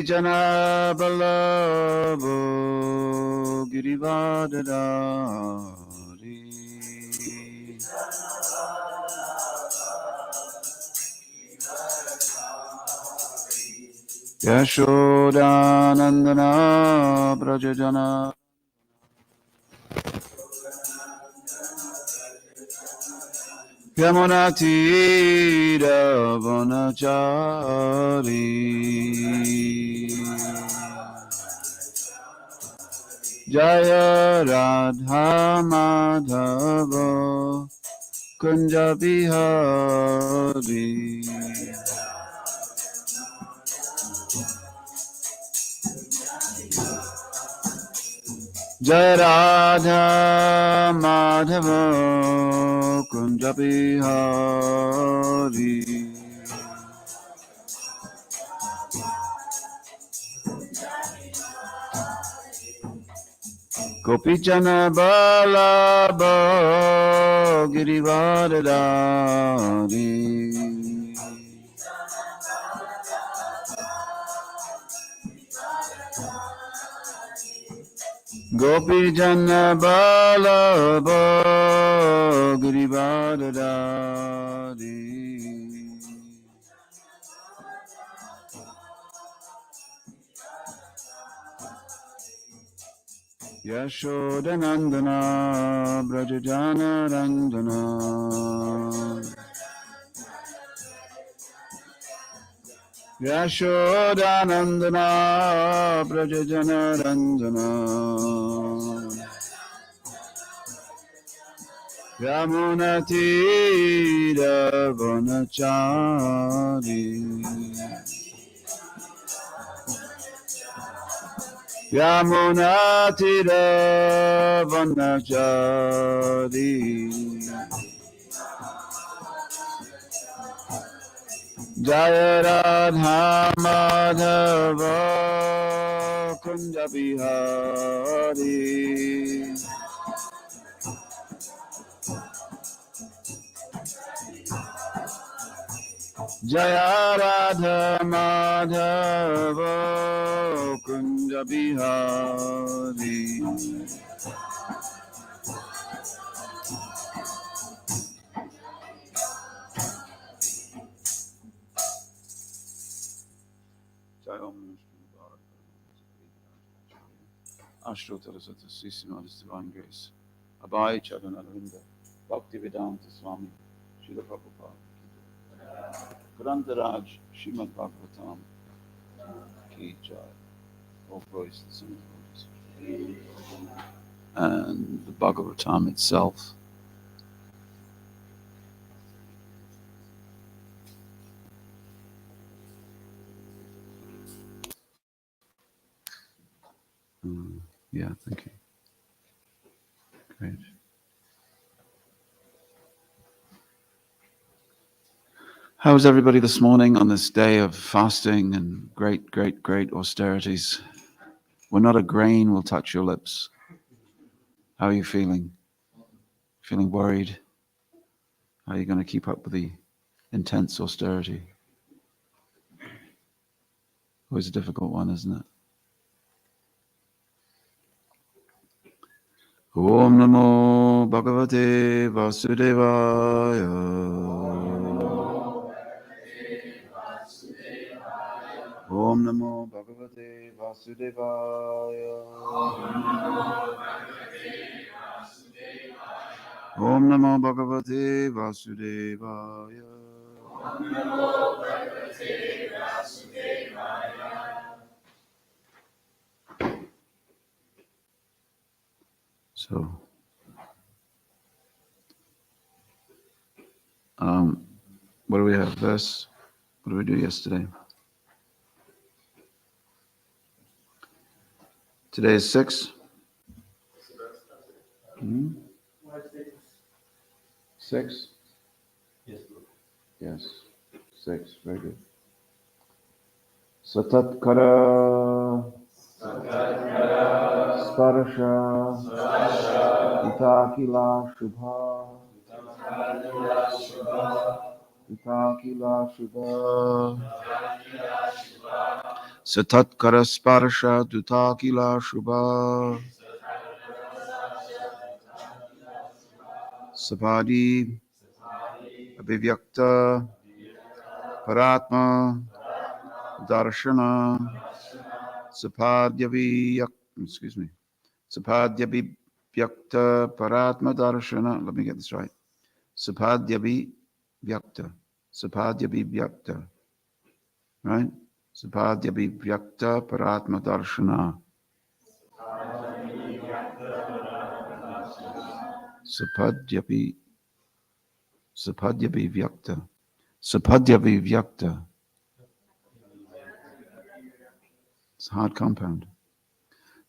Gopijana Ballabho Girivardhari Yashodanandana Brajajana Yamunatira Vanachari Jaya Radha Madhava Kunja Bihari Jaya Radha Madhava Kunja Bihari Gopijana Ballabha Girivardhari Gopijana Ballabha Girivardhari Yashodanandana Brajajana Randana Yashodanandana Brajajana Randana Yamunatira Vanachari Yamunatira Vanachari Jaya Radha Madhava Kunja Bihari Jaya Radha Madhava Kunja Bihari Ashtottara Satasissima, His Divine Grace, Abhay Charanaravinda, Bhakti Vedanta Swami, Srila Prabhupada, Grantha Raj, Srimad Bhagavatam, Ki Jai, all praise the Son of God, and the Bhagavatam itself. Yeah, thank you. Great. How was everybody this morning on this day of fasting and great, great, great austerities? When not a grain will touch your lips. How are you feeling? Feeling worried? How are you going to keep up with the intense austerity? Always a difficult one, isn't it? Om Namo Bhagavate Vasudevaya. Om Namo Bhagavate Vasudevaya. Om Namo Bhagavate Vasudevaya. So, what do we have? Verse? What did we do yesterday? Today is 6. 6? Yes. 6. Very good. Satatkara Sparsha Itakila Shubha Itakila Shubha Satatkara sparsha dutakila shubha Sapadhi Abhivyakta Paratma Darshana Sapadhyavi excuse me Sapadhyabhivyakta Paratma Darshana. Let me get this right. Sapadhyabhivyakta Sapadhyabhivyakta, right? Sapadhyabhivyakta Paratma Darshana. Sapadhyabhivyakta Sapadhyabhivyakta. It's a hard compound.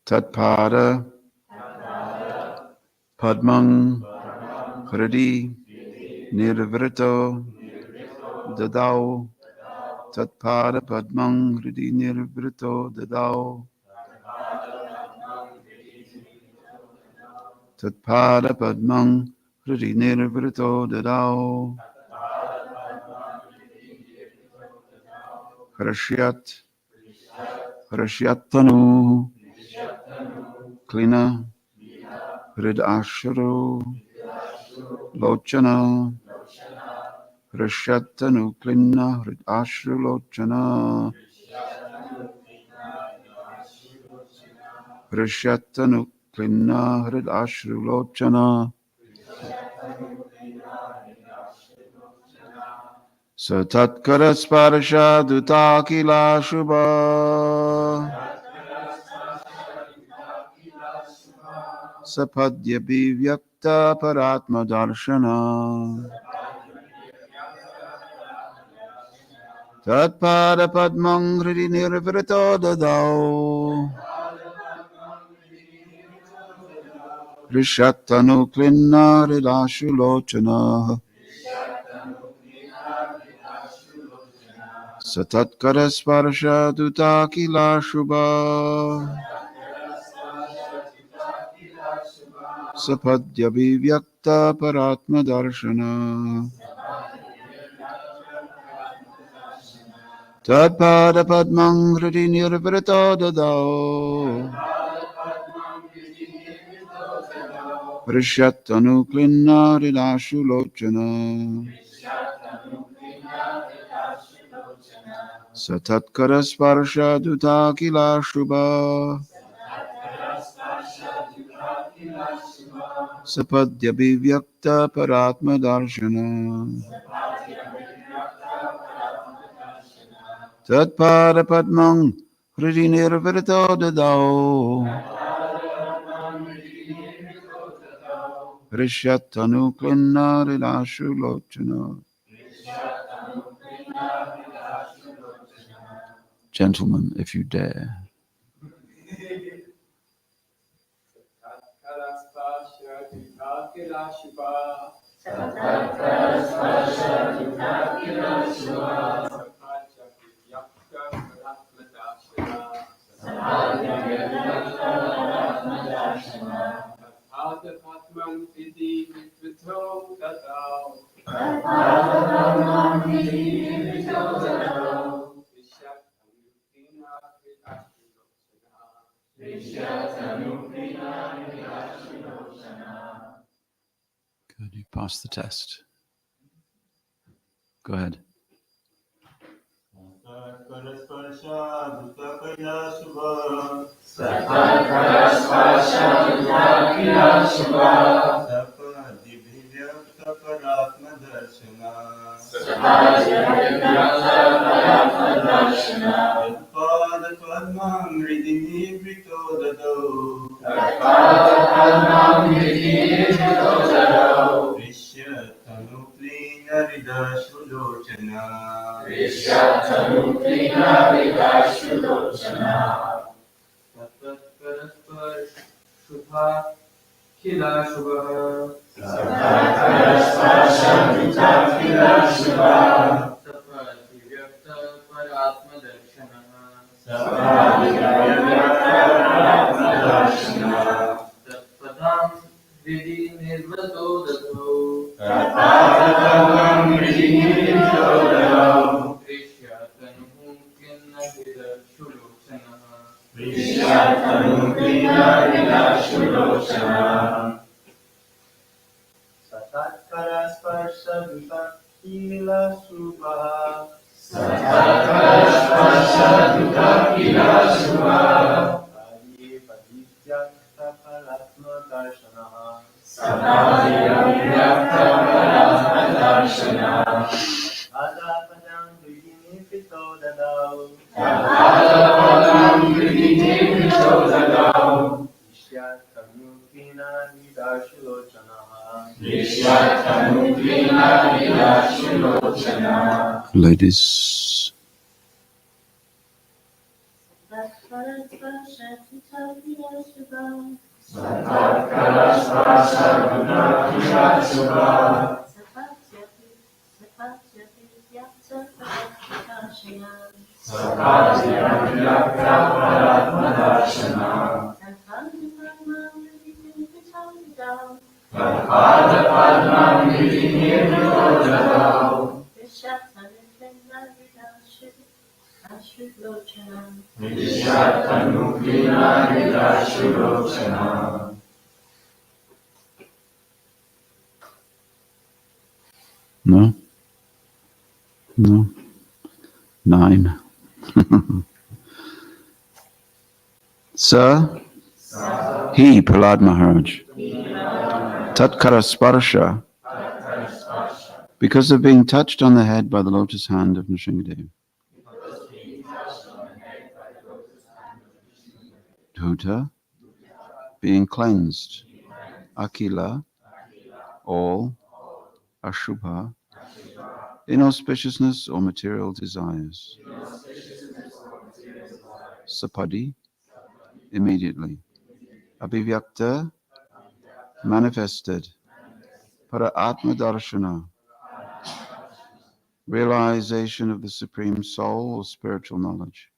Tatpada Padmang Hridi Nirvrito Dadao. Tatpada Padmang Hridi Nirvrito Dadao. Tatpada Padmang Hridi Nirvrito Dadao. Hrashyat Hrashyatanu Klina Hrid Ashuru Lochana Hrashyatanu Klina Hrid Ashuru Lochana Hrashyatanu Klina Hrid Ashuru Lochana Satatkara Sparsha Dutakila Shubha Sapadhyabhivyakta Paratma Darshana Tatpada Padmang Hridi Nirvrito Dadao Rishatanu Klina Hridashu Lochana Satatkara Sparsha Dutakila Shubha Sapadhyabhivyakta Paratma Darshana Tatpada Padmang Hridi Nirvrito Dadao Rishatanu Klina Hridashu Lochana Satatkara Sparsha Dutakila Shubha Sapadhyabhivyakta Paratma Darshana Tatpada Padmang Hridi Nirvrito Dadao Rishatanu Klina Hridashu Lochana. Gentlemen, if you dare. Good, you passed the test. Go ahead. Satatkara sparsha vipakila subha. Adi padithyakta paratma darshana. Ada padam vidini pito dadao. Ishyat kamukina vidashulochana. Ladies. No? No? 9. Sir, he, Prahlad Maharaj, Tatkara Sparsha, because of being touched on the head by the lotus hand of Nrsingadev. Dhuta, being cleansed. Akila, all. Ashubha, inauspiciousness or material desires. Sapadi, immediately. Abhivyakta, manifested. Para Atma Darshana, realization of the Supreme Soul or spiritual knowledge.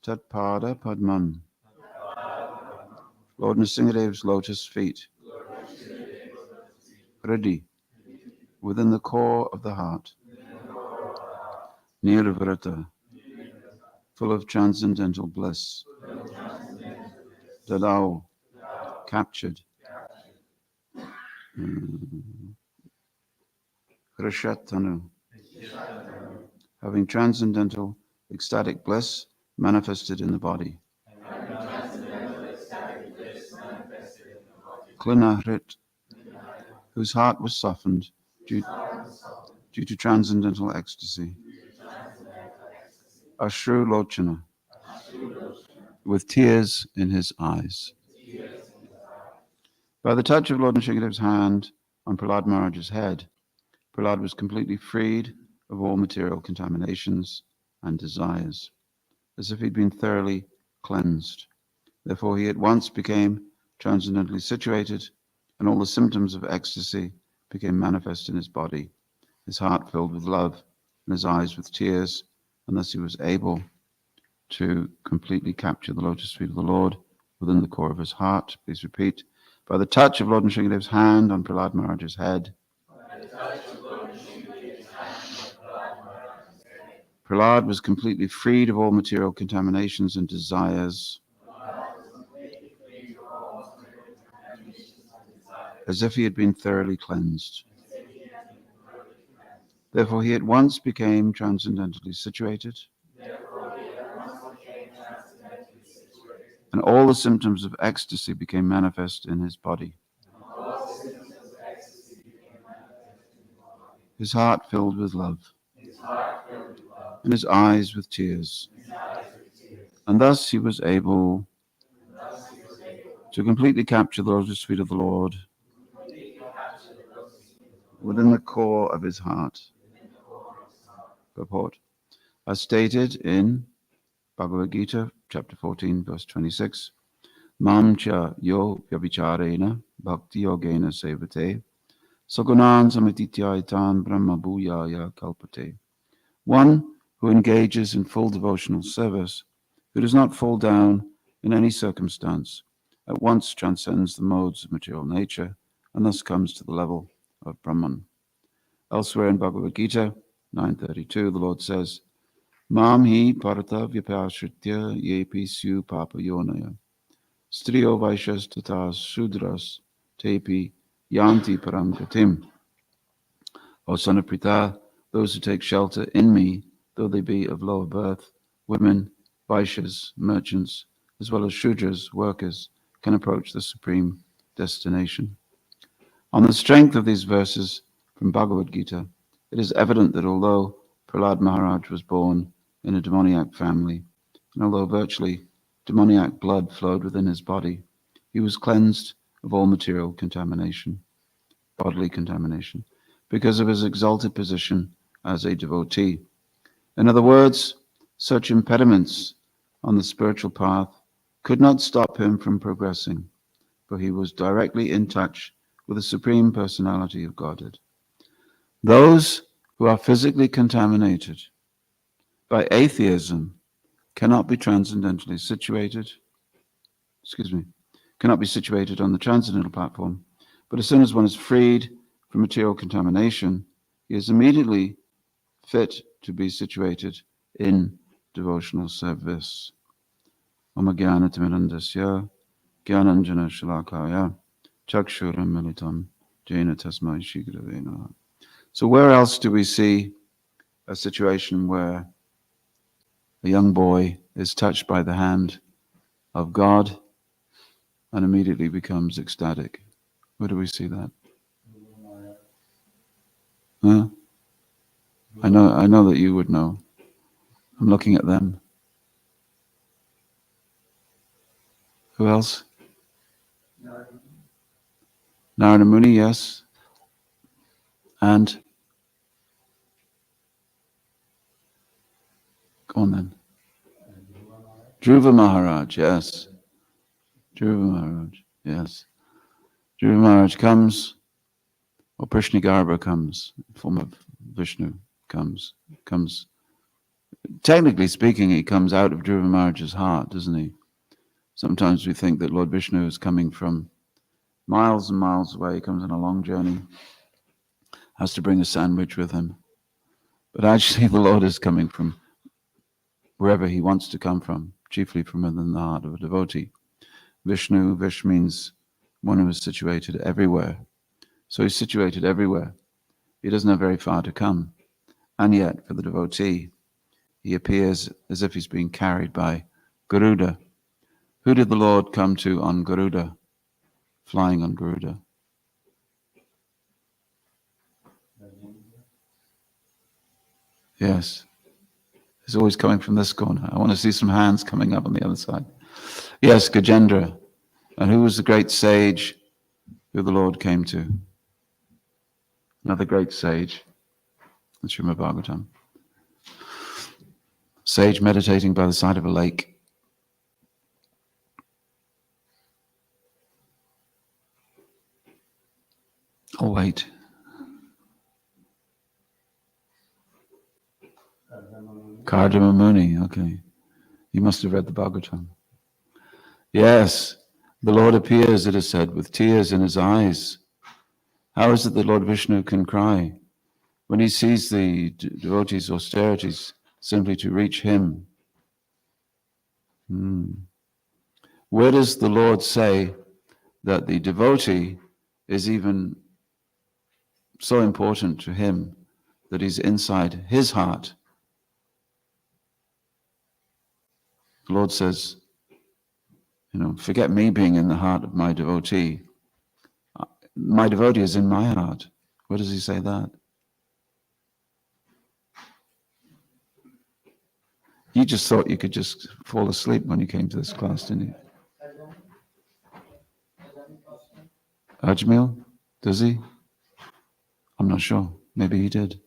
Tatpada Padman, Lord Nrsingadev's lotus feet. Hriddhi, within the core of the heart. Nirvrata, full of transcendental bliss. Dadao, captured. Krishatanu, having transcendental ecstatic bliss manifested in the body. Klinahrit, whose heart was softened due to transcendental ecstasy. Ashru Lochana, with tears in his eyes. By the touch of Lord Nrsingadev's hand on Prahlad Maharaj's head, Prahlad was completely freed of all material contaminations and desires, as if he'd been thoroughly cleansed. Therefore he at once became transcendently situated, and all the symptoms of ecstasy became manifest in his body, his heart filled with love, and his eyes with tears, and thus he was able to completely capture the lotus feet of the Lord within the core of his heart. Please repeat. By the touch of Lord Nrsingadev's hand on Prahlad Maharaj's head, Prahlad was completely freed of all material contaminations and desires, as if he had been thoroughly cleansed. Therefore he at once became transcendentally situated, and all the symptoms of ecstasy became manifest in his body. His heart filled with love, and his eyes with tears. And thus he was able to completely capture the lotus feet of the Lord within the core of his heart. Purport. As stated in Bhagavad Gita, chapter 14, verse 26, Mam cha yo vyabhicharena bhakti yogena sevate sagunan samitityaitan brahma bhuyaya kalpate. One who engages in full devotional service, who does not fall down in any circumstance, at once transcends the modes of material nature and thus comes to the level of Brahman. Elsewhere in Bhagavad Gita, 932, the Lord says, Mam hi parata vyapashritya yepi syu papa yonaya. Striyo vaishas tata sudras tepi yanti param gatim. O son of Pritha, those who take shelter in me, though they be of lower birth, women, Vaishyas, merchants, as well as Shudras, workers, can approach the supreme destination. On the strength of these verses from Bhagavad Gita, it is evident that although Prahlad Maharaj was born in a demoniac family, and although virtually demoniac blood flowed within his body, he was cleansed of all material contamination, bodily contamination, because of his exalted position as a devotee. In other words, such impediments on the spiritual path could not stop him from progressing, for he was directly in touch with the Supreme Personality of Godhead. Those who are physically contaminated by atheism cannot be transcendentally situated, cannot be situated on the transcendental platform, but as soon as one is freed from material contamination, he is immediately fit to be situated in devotional service. Om Jnana Timirandasya Jnananjana Shalakaya Chakshuram Militam Jena Tasmai Shri Gurave Namaha. So where else do we see a situation where a young boy is touched by the hand of God and immediately becomes ecstatic? Where do we see that? Huh? I know that you would know. I'm looking at them. Who else? Narada Muni, yes. And go on then. Dhruva Maharaj, yes. Dhruva Maharaj, yes. Dhruva Maharaj comes, or Prishnagarbha comes, in the form of Vishnu comes. Technically speaking, he comes out of Dhruva Maharaj's heart, doesn't he? Sometimes we think that Lord Vishnu is coming from miles and miles away. He comes on a long journey, has to bring a sandwich with him. But actually the Lord is coming from wherever he wants to come from, chiefly from within the heart of a devotee. Vishnu, Vish means one who is situated everywhere. So he's situated everywhere. He doesn't have very far to come. And yet, for the devotee, he appears as if he's being carried by Garuda. Who did the Lord come to on Garuda, flying on Garuda? Yes. He's always coming from this corner. I want to see some hands coming up on the other side. Yes, Gajendra. And who was the great sage who the Lord came to? Another great sage. That's Srimad Bhagavatam. Sage meditating by the side of a lake. Oh, wait. Kardama Muni, okay. You must have read the Bhagavatam. Yes, the Lord appears, it is said, with tears in his eyes. How is it that Lord Vishnu can cry? When he sees the devotees' austerities, simply to reach him. Where does the Lord say that the devotee is even so important to him that he's inside his heart? The Lord says, forget me being in the heart of my devotee. My devotee is in my heart. Where does he say that? You just thought you could just fall asleep when you came to this class, didn't you? Ajmil? Does he? I'm not sure. Maybe he did.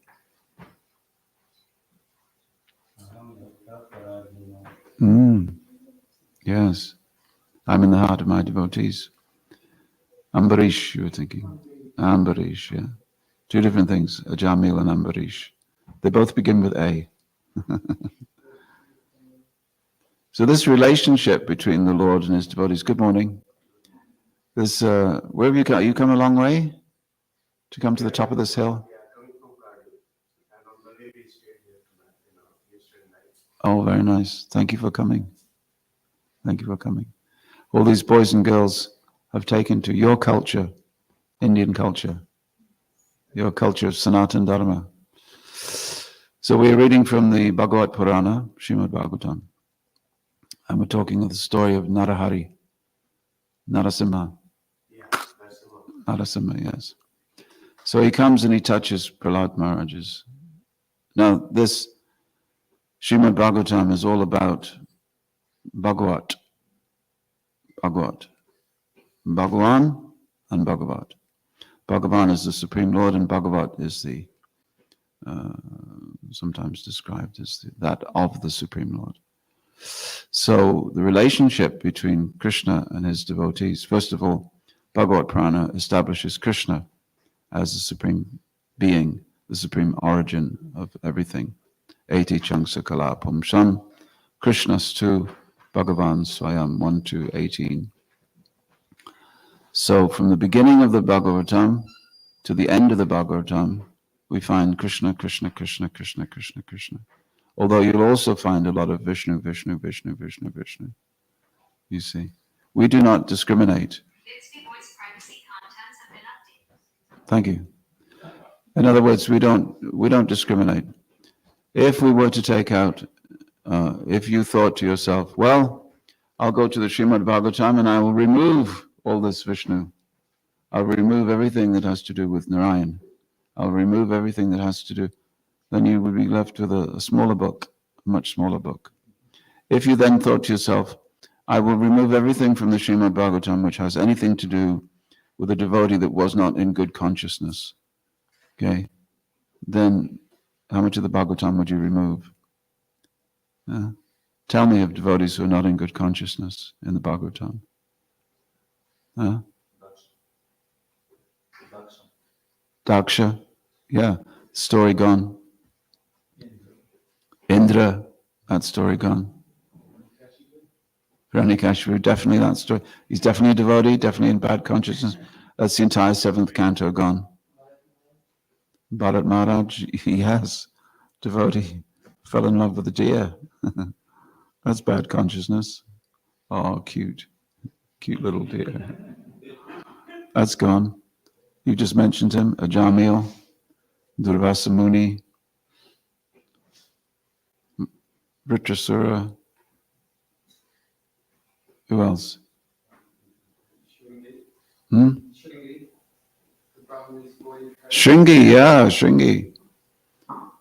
Yes. I'm in the heart of my devotees. Ambarish, you were thinking. Ambarish, yeah. Two different things, Ajamil and Ambarish. They both begin with A. So this relationship between the Lord and his devotees, good morning. Where have you come? You come a long way to come to the top of this hill? Oh, very nice. Thank you for coming. Thank you for coming. All these boys and girls have taken to your culture, Indian culture, your culture of Sanatana Dharma. So we're reading from the Bhagavad Purana, Srimad Bhagavatam, and we're talking of the story of Narahari, Narasimha. Narasimha, yes. So he comes and he touches Prahlad Maharaj's. Now this Srimad Bhagavatam is all about Bhagavat, Bhagavat, Bhagavan and Bhagavat. Bhagavan is the Supreme Lord and Bhagavat is the sometimes described as that of the Supreme Lord. So the relationship between Krishna and his devotees, first of all, Bhagavad Purana establishes Krishna as the supreme being, the supreme origin of everything. Eti Changsa Kala Pumsham, Krishnastu Bhagavan Swayam 1-18. So from the beginning of the Bhagavatam to the end of the Bhagavatam, we find Krishna, Krishna, Krishna, Krishna, Krishna, Krishna. Although you'll also find a lot of Vishnu, Vishnu, Vishnu, Vishnu, Vishnu. You see, we do not discriminate. Thank you. In other words, we don't discriminate. If we were to take out, if you thought to yourself, well, I'll go to the Srimad Bhagavatam and I will remove all this Vishnu. I'll remove everything that has to do with Narayan. I'll remove everything that has to do, then you would be left with a smaller book, a much smaller book. If you then thought to yourself, I will remove everything from the Srimad Bhagavatam which has anything to do with a devotee that was not in good consciousness, okay, then how much of the Bhagavatam would you remove? Tell me of devotees who are not in good consciousness in the Bhagavatam. Daksha, yeah, story gone. Indra, that story gone. Hiranyakashipu, definitely that story. He's definitely a devotee, definitely in bad consciousness. That's the entire 7th canto gone. Bharat Maharaj, he has devotee, fell in love with a deer. That's bad consciousness. Oh, cute little deer. That's gone. You just mentioned him, Ajamil, Durvasa Muni, Vritrasura. Who else? Shringi, yeah, Shringi.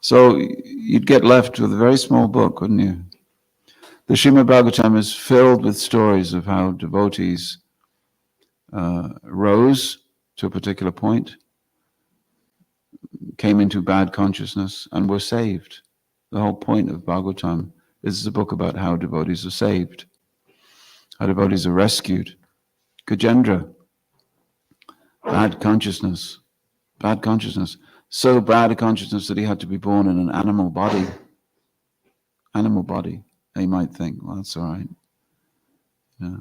So you'd get left with a very small book, wouldn't you? The Srimad Bhagavatam is filled with stories of how devotees rose to a particular point, came into bad consciousness, and were saved. The whole point of Bhagavatam is a book about how devotees are saved, how devotees are rescued. Gajendra, bad consciousness, so bad a consciousness that he had to be born in an animal body. You might think, well, that's all right. Yeah.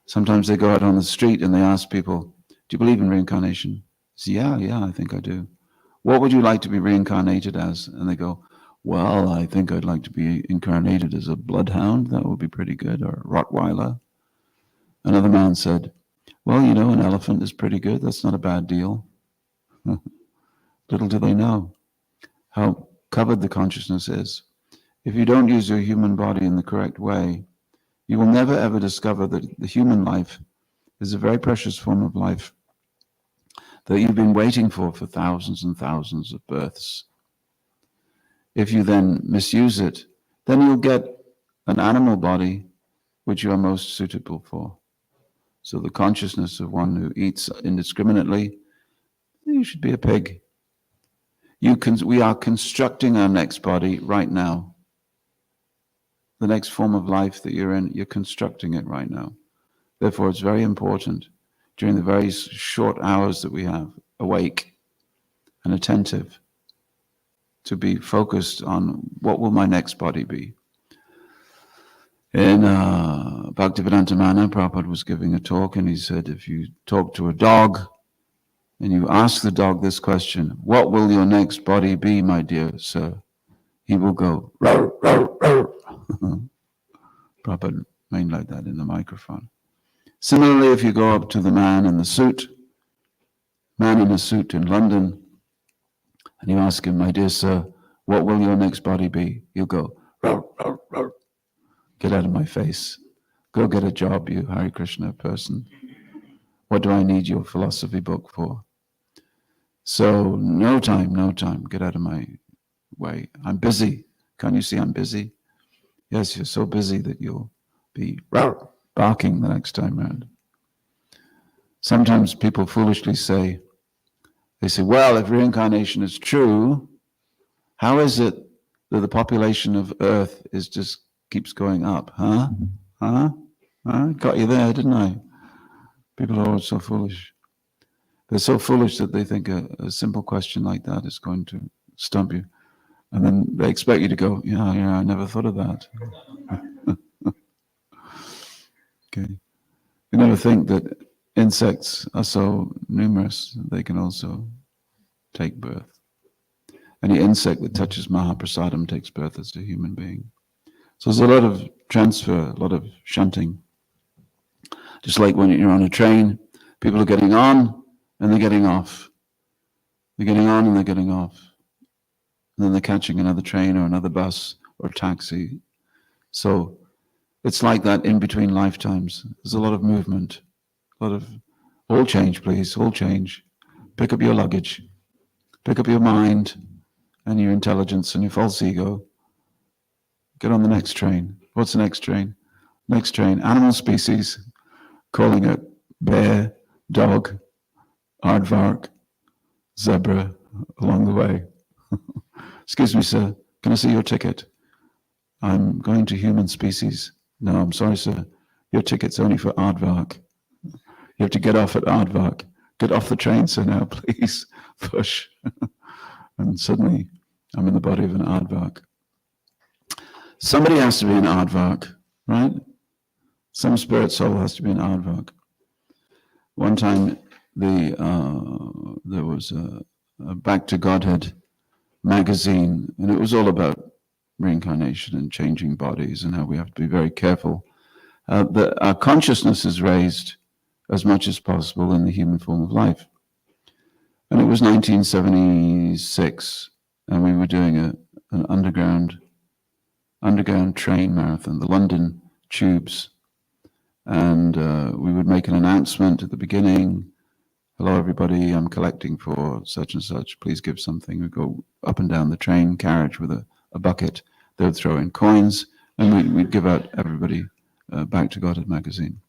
Sometimes they go out on the street and they ask people, do you believe in reincarnation? Say, yeah, I think I do. What would you like to be reincarnated as? And they go, well, I think I'd like to be incarnated as a bloodhound. That would be pretty good, or a Rottweiler. Another man said, well, an elephant is pretty good. That's not a bad deal. Little do they know how covered the consciousness is. If you don't use your human body in the correct way, you will never ever discover that the human life is a very precious form of life that you've been waiting for thousands and thousands of births. If you then misuse it, then you'll get an animal body which you are most suitable for. So the consciousness of one who eats indiscriminately, you should be a pig. We are constructing our next body right now. The next form of life that you're in, you're constructing it right now. Therefore, it's very important during the very short hours that we have, awake and attentive, to be focused on what will my next body be. In Bhaktivedanta Mana, Prabhupada was giving a talk and he said, if you talk to a dog and you ask the dog this question, what will your next body be, my dear sir? he will go, roar, roar, roar. Prabhupada made like that in the microphone. Similarly, if you go up to the man in a suit in London, and you ask him, my dear sir, what will your next body be? He'll go, roar, roar, roar. Get out of my face. Go get a job, you Hare Krishna person. What do I need your philosophy book for? So no time. Get out of my way. I'm busy. Can't you see I'm busy? Yes, you're so busy that you'll be barking the next time round. Sometimes people foolishly say, well, if reincarnation is true, how is it that the population of Earth just keeps going up? Huh? Got you there, didn't I? People are always so foolish. They're so foolish that they think a simple question like that is going to stump you. And then they expect you to go, yeah, I never thought of that. Okay. You never think that insects are so numerous that they can also take birth. Any insect that touches Mahaprasadam takes birth as a human being. So there's a lot of transfer, a lot of shunting. Just like when you're on a train, people are getting on and they're getting off. They're getting on and they're getting off. And then they're catching another train or another bus or taxi. So it's like that in between lifetimes. There's a lot of movement, a lot of, all change, please, all change. Pick up your luggage, pick up your mind and your intelligence and your false ego. Get on the next train. What's the next train? Next train, animal species, calling it bear, dog, aardvark, zebra along the way. Excuse me, sir, can I see your ticket? I'm going to human species. No, I'm sorry, sir. Your ticket's only for aardvark. You have to get off at aardvark. Get off the train, sir, now, please. Push. And suddenly, I'm in the body of an aardvark. Somebody has to be an aardvark, right? Some spirit soul has to be an aardvark. One time, there was a Back to Godhead magazine, and it was all about reincarnation and changing bodies and how we have to be very careful that our consciousness is raised as much as possible in the human form of life. And it was 1976, and we were doing an underground train marathon, the London tubes. And we would make an announcement at the beginning. Hello, everybody, I'm collecting for such and such. Please give something. We'd go up and down the train carriage with a bucket. They would throw in coins, and we'd give out everybody Back to Godhead magazine.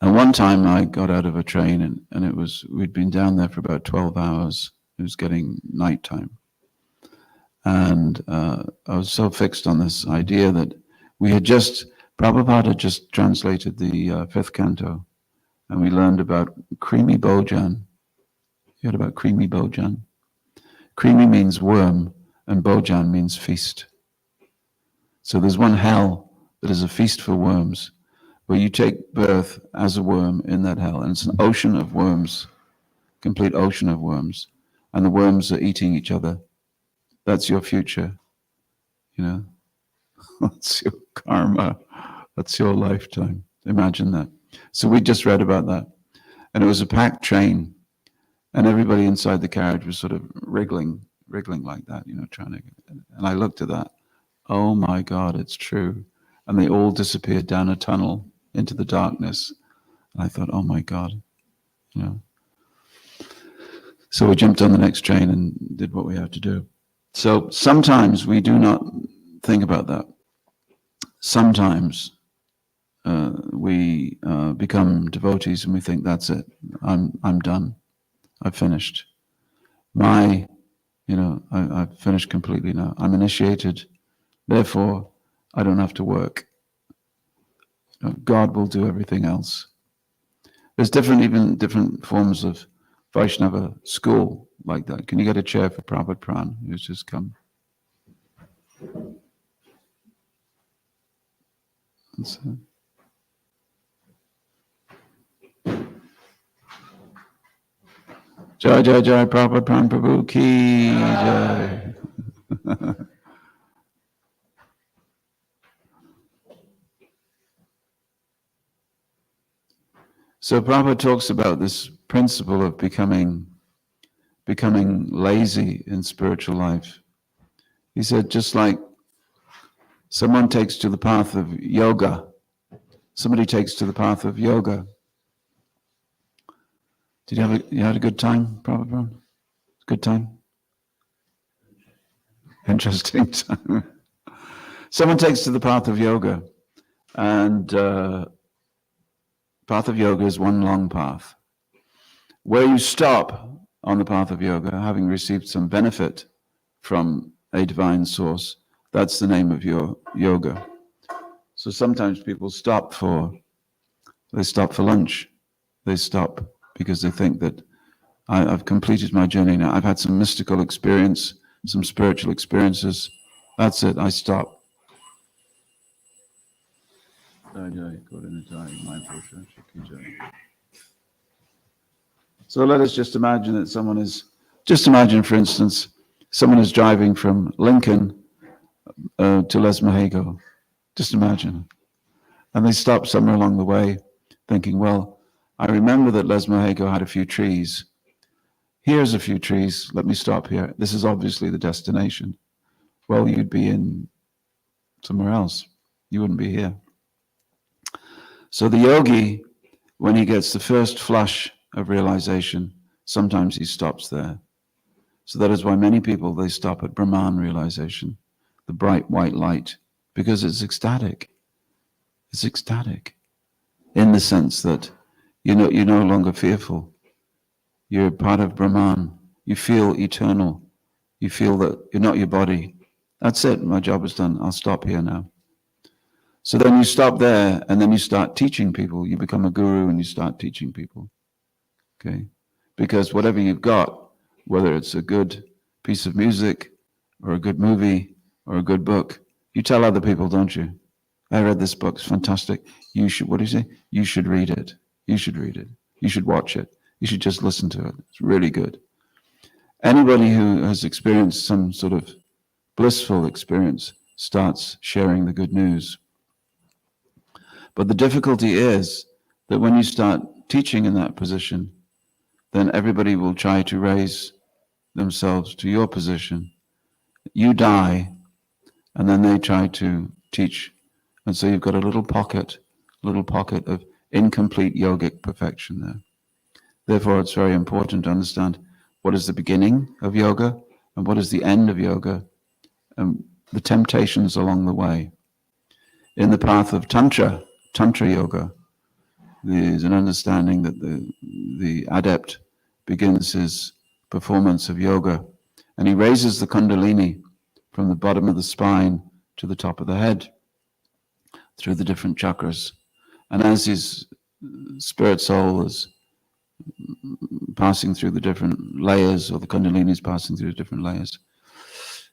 And one time I got out of a train, and we'd been down there for about 12 hours. It was getting nighttime. And I was so fixed on this idea that Prabhupada had just translated the fifth canto, and we learned about creamy bojan. You heard about creamy bojan? Creamy means worm, and bojan means feast. So there's one hell that is a feast for worms, where you take birth as a worm in that hell, and it's an ocean of worms, complete ocean of worms, and the worms are eating each other. That's your future, That's your karma. That's your lifetime. Imagine that. So we just read about that. And it was a packed train, and everybody inside the carriage was sort of wriggling like that, trying to, and I looked at that. Oh my God, it's true. And they all disappeared down a tunnel into the darkness. And I thought, oh my God, So we jumped on the next train and did what we had to do. So sometimes we do not think about that. Sometimes we become devotees and we think, that's it. I'm done. I've finished. I've finished completely now. I'm initiated. Therefore, I don't have to work. God will do everything else. There's different forms of Vaishnava school like that. Can you get a chair for Prabhupada Pran, who's just come? That's it. Jai Jai Jai Prabhupada Pran Prabhu Ki Jai. So Prabhupada talks about this principle of becoming lazy in spiritual life. He said, just like someone takes to the path of yoga, somebody takes to the path of yoga. Did you had a good time, Prabhupada? Good time? Interesting time. Someone takes to the path of yoga, and path of yoga is one long path. Where you stop on the path of yoga, having received some benefit from a divine source, that's the name of your yoga. So sometimes people stop for lunch. They stop because they think that I've completed my journey now. I've had some mystical experience, some spiritual experiences. That's it, I stop. So let us just imagine that for instance, someone is driving from Lincoln to Les Mahego. Just imagine. And they stop somewhere along the way thinking, well, I remember that Les Mahego had a few trees. Here's a few trees, let me stop here. This is obviously the destination. Well, you'd be in somewhere else. You wouldn't be here. So the yogi, when he gets the first flush of realization, sometimes he stops there. So that is why many people, they stop at Brahman realization, the bright white light, because it's ecstatic. It's ecstatic in the sense that you're no longer fearful. You're part of Brahman. You feel eternal. You feel that you're not your body. That's it. My job is done. I'll stop here now. So then you stop there, and then you start teaching people. You become a guru, and you start teaching people. Okay? Because whatever you've got, whether it's a good piece of music, or a good movie, or a good book, you tell other people, don't you? I read this book, it's fantastic. You should, what do you say? You should read it. You should read it. You should watch it. You should just listen to it. It's really good. Anybody who has experienced some sort of blissful experience starts sharing the good news. But the difficulty is that when you start teaching in that position, then everybody will try to raise themselves to your position. You die, and then they try to teach. And so you've got a little pocket of incomplete yogic perfection there. Therefore, it's very important to understand what is the beginning of yoga and what is the end of yoga, and the temptations along the way. In the path of Tantra yoga, there's an understanding that the adept begins his performance of yoga, and he raises the kundalini from the bottom of the spine to the top of the head through the different chakras. And as his spirit soul is passing through the different layers, or the kundalini is passing through the different layers,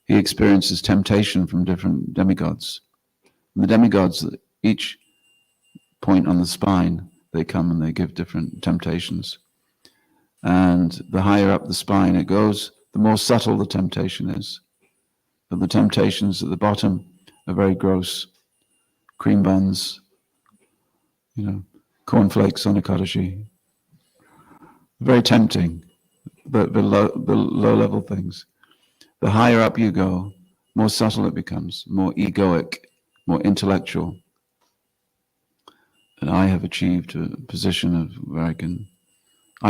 he experiences temptation from different demigods. And the demigods, each point on the spine, they come and they give different temptations. And the higher up the spine it goes, the more subtle the temptation is. But the temptations at the bottom are very gross. Cream buns, cornflakes on a Ekadashi. Very tempting, but the low-level things. The higher up you go, more subtle it becomes, more egoic, more intellectual. And I have achieved a position of where I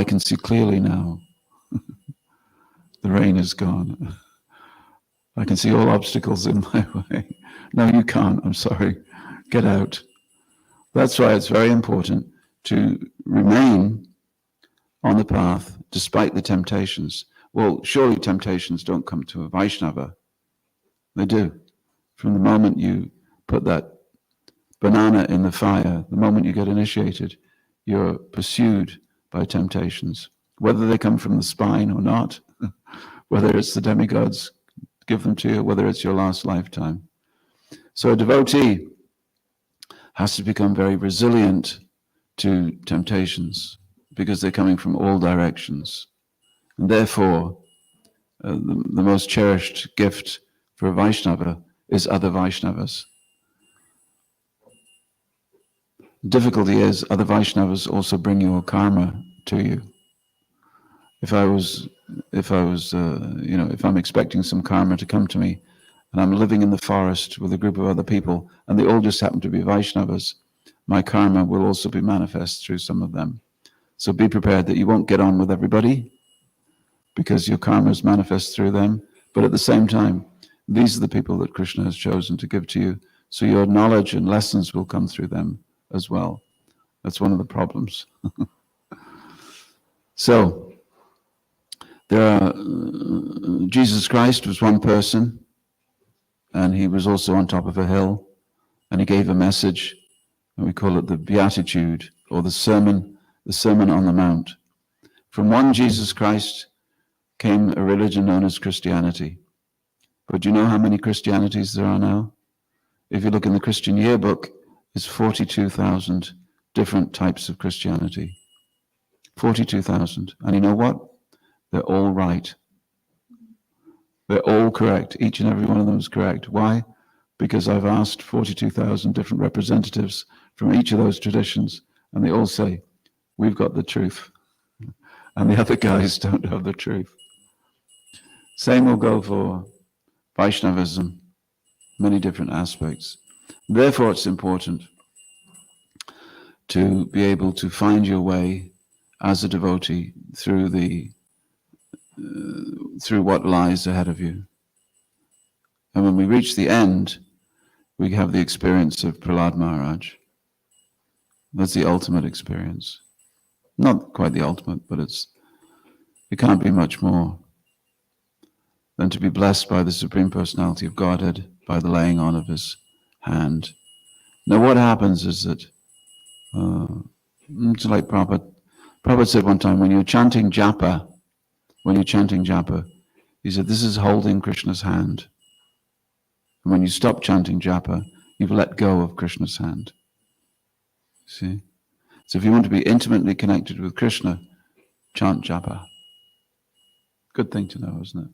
can see clearly now. The rain is gone. I can see all obstacles in my way. No, you can't, I'm sorry. Get out. That's why it's very important to remain on the path despite the temptations. Well, surely temptations don't come to a Vaishnava. They do. From the moment you put that banana in the fire, the moment you get initiated, you're pursued by temptations. Whether they come from the spine or not, whether it's the demigods give them to you, whether it's your last lifetime. So a devotee has to become very resilient to temptations because they're coming from all directions. And therefore, the most cherished gift for a Vaishnava is other Vaishnavas. Difficulty is other Vaishnavas also bring your karma to you. If I'm expecting some karma to come to me, and I'm living in the forest with a group of other people, and they all just happen to be Vaishnavas, my karma will also be manifest through some of them. So be prepared that you won't get on with everybody, because your karma is manifest through them. But at the same time, these are the people that Krishna has chosen to give to you. So your knowledge and lessons will come through them as well. That's one of the problems. So, Jesus Christ was one person, and he was also on top of a hill, and he gave a message, and we call it the Beatitude, or the Sermon on the Mount. From one Jesus Christ came a religion known as Christianity. But do you know how many Christianities there are now? If you look in the Christian yearbook, it's 42,000 different types of Christianity. 42,000. And you know what? They're all right. They're all correct. Each and every one of them is correct. Why? Because I've asked 42,000 different representatives from each of those traditions, and they all say, we've got the truth. And the other guys don't have the truth. Same will go for Vaishnavism, many different aspects. Therefore, it's important to be able to find your way as a devotee through what lies ahead of you. And when we reach the end, we have the experience of Prahlad Maharaj. That's the ultimate experience. Not quite the ultimate, but it can't be much more than to be blessed by the Supreme Personality of Godhead by the laying on of his hand. Now what happens is that, it's like Prabhupada said one time, when you're chanting japa, he said, this is holding Krishna's hand. And when you stop chanting japa, you've let go of Krishna's hand. See? So if you want to be intimately connected with Krishna, chant japa. Good thing to know, isn't it?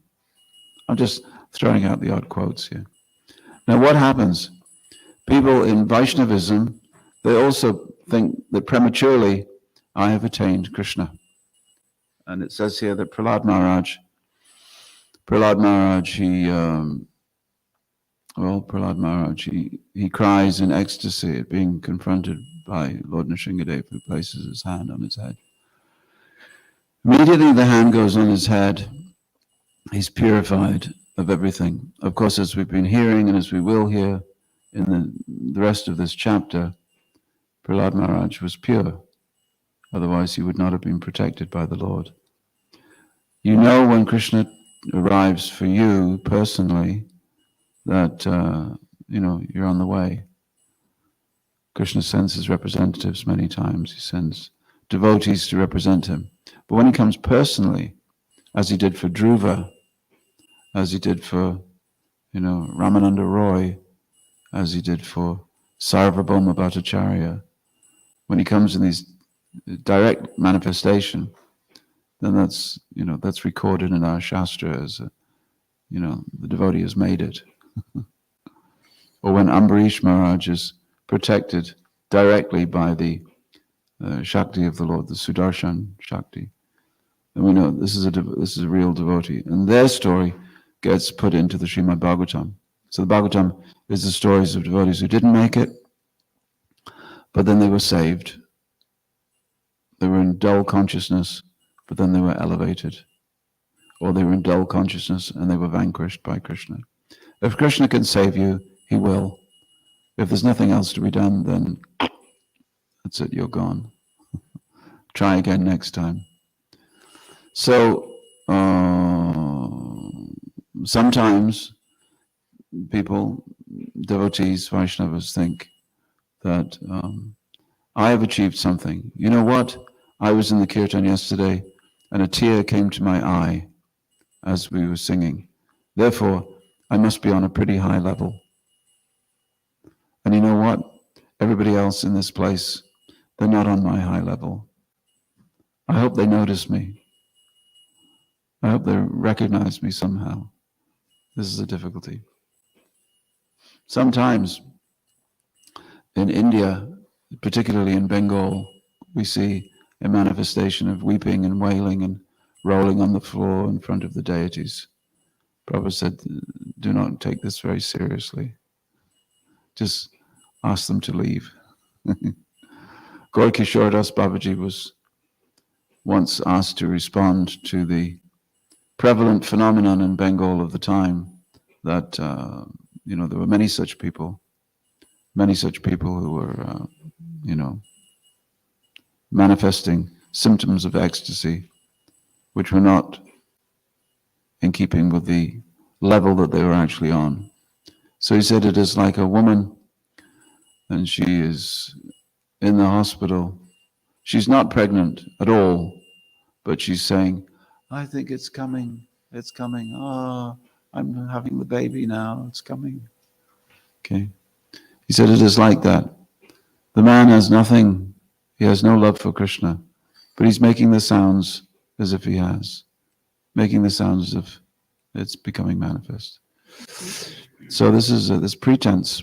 I'm just throwing out the odd quotes here. Now what happens? People in Vaishnavism, they also think that prematurely, I have attained Krishna. And it says here that Prahlad Maharaj, he cries in ecstasy at being confronted by Lord Nrsimhadev, who places his hand on his head. Immediately the hand goes on his head, he's purified of everything. Of course, as we've been hearing and as we will hear in the rest of this chapter, Prahlad Maharaj was pure. Otherwise, he would not have been protected by the Lord. You know when Krishna arrives for you personally that, you're on the way. Krishna sends his representatives many times. He sends devotees to represent him. But when he comes personally, as he did for Dhruva, as he did for, Ramananda Roy, as he did for Sarvabhauma Bhattacharya, when he comes in these direct manifestation, then that's recorded in our Shastra as, the devotee has made it. Or when Ambarish Maharaj is protected directly by the Shakti of the Lord, the Sudarshan Shakti, then we know this is a real devotee. And their story gets put into the Srimad Bhagavatam. So the Bhagavatam is the stories of devotees who didn't make it, but then they were saved. They were in dull consciousness, but then they were elevated. Or they were in dull consciousness and they were vanquished by Krishna. If Krishna can save you, he will. If there's nothing else to be done, then that's it, you're gone. Try again next time. So, sometimes people, devotees, Vaishnavas, think that I have achieved something. You know what? I was in the kirtan yesterday and a tear came to my eye as we were singing. Therefore, I must be on a pretty high level. And you know what? Everybody else in this place, they're not on my high level. I hope they notice me. I hope they recognize me somehow. This is a difficulty. Sometimes in India, particularly in Bengal, we see a manifestation of weeping and wailing and rolling on the floor in front of the deities. Prabhupada said, do not take this very seriously. Just ask them to leave. Gaur Kishore Das Babaji was once asked to respond to the prevalent phenomenon in Bengal of the time that, there were many such people who were, manifesting symptoms of ecstasy, which were not in keeping with the level that they were actually on. So he said, it is like a woman, and she is in the hospital. She's not pregnant at all, but she's saying, I think it's coming. Oh, I'm having the baby now, it's coming. Okay. He said, it is like that. The man has nothing, he has no love for Krishna, but he's making the sounds as if he has, making the sounds as if it's becoming manifest. So this pretense